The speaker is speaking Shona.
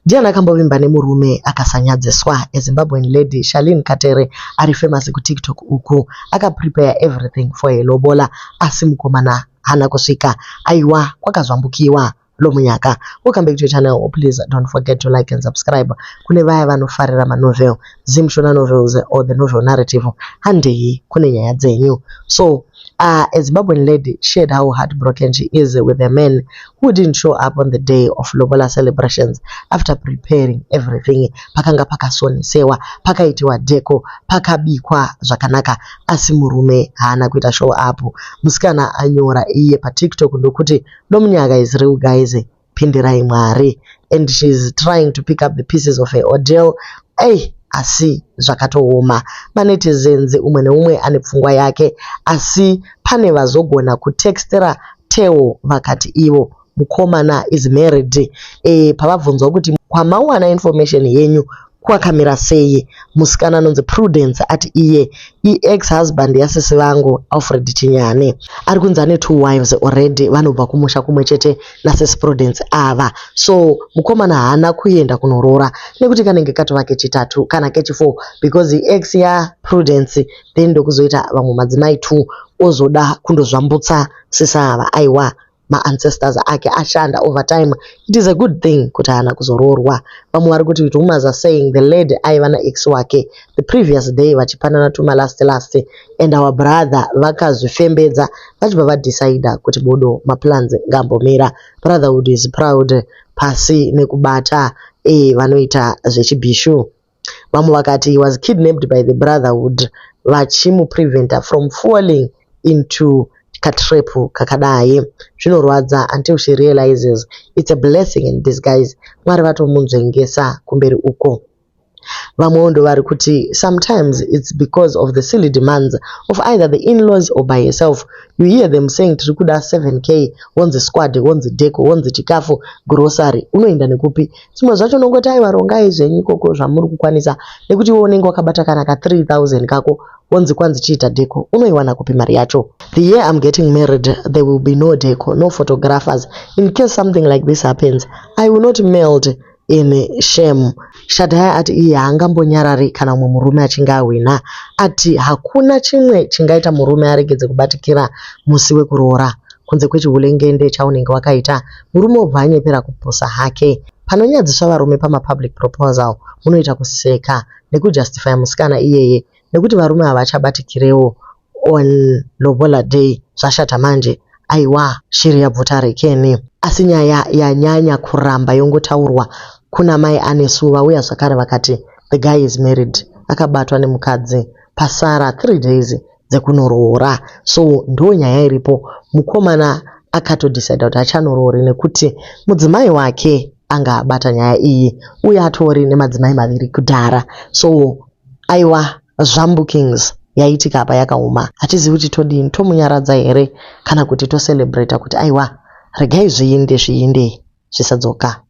Ndiani akambovimba nemurume akasanyadziswa? A Zimbabwean lady, Charlene Katere, ari famous ku TikTok uku, akaprepare everything for a lobola asi mukomana hana kusvika. Aiwa, kwakazvambukiwa lomunyaka. Welcome back to your channel. Please don't forget to like and subscribe. Kune vaya vanofarira manovel, zimshona novels or the novel narrative, handei kune nyaya dzenyu. So a Zimbabwean lady shared how heartbroken she is with a man who didn't show up on the day of lobola celebrations after preparing everything. Pakanga pakasonesewa, pakaitiwa deko, pakabikwa zvakanaka, asi murume haana kuita show up. Musikana anyora iye pa TikTok ndokuti nomunyaka is real guys, pindirai Mwari, and she's trying to pick up the pieces of her ordeal. Asi zvakatooma. Manetizens umwe neumwe ane pfungwa yake, asi pane vazogona kutextera Teo vakati ivo mukomana is married. Pavabvunzwa kuti kwamawana information yenyu kwakamira sei, musikana anonzi Prudence ati iye ex-husband yasisi vangu Alfred Chinyane ari kunzi ane 2 wives already, vanobva kumusha kumwe chete nasisi Prudence ava. So mukomana haana kuenda kunoroora nekuti kanenge katova kechitatu kana kechi4 because ex ya Prudence then ndokuzoita vamwe madzimai 2 ozoda kundozvambutsa sisa ava. Aiwa, ma-ancestors ake ashanda over time. It is a good thing kuti haana kuzoroorwa. Vamwe vari kuti rumors are saying the lady aiva naex wake the previous day vachipanana tuma last and our brother vakazvifembedza vachibva vadecida kuti bodo maplans ngambomira. Brotherhood is proud pasi nekubata vanoita zvechibhishu. Vamwe vakati he was kidnapped by the brotherhood vachimupreventa from falling into katrepu kakadai. Zvinorwadza until she realizes it's a blessing in disguise. Mwari vatomunzvengesa kumberi uko. Vamwe ndo vari kuti sometimes it's because of the silly demands of either the in-laws or by yourself. You hear them saying tiri kuda 7k, wonzi squad, wonzi deko, wonzi chikafu, grocery. Unoenda nekupi? Zvimwe zvacho unongoti aiwa rongai zvenyu ikoko zvamuri kukwanisa, nekuti wewe unenge wakabata kana ka 3000 kako wonzi kwanzi chiita deko. Unoiwana kupi mari yacho? The year I'm getting married, there will be no deco, no photographers. In case something like this happens, I will not melt in shame. Shadaya ati iye haangambonyarari kana mumwe murume achinge awina. Ati hakuna chimwe chingaita murume aregedze kubatikira musi wekuroora kunze kwechihulengende chaunenge wakaita. Murume obva anyepera kuposa hake. Panonyadziswa varume pama-public proposal munoita kuseka nekujustify musikana iyeye nekuti varume havachabatikirewo on lobola day. Zvashata manje. Aiwa, shiri yabvuta rekeni. Asi nyaya yanyanya kuramba yongotaurwa. Kuna mai anesuva uya zvakare vakati the guy is married, akabatwa nemukadzi pasara 3 days dzekunoroora. So ndo nyaya iripo. Mukomana akatodecida kuti achanoroori nekuti mudzimai wake anga abata nyaya iyi uye atori nemadzimai maviri kudhara. So aiwa, zvambukings yaitika apa yakauma. Hatizivi kuti todini, tomunyaradza here kana kuti tocelebrate kuti aiwa regai zviinde zvisadzoka.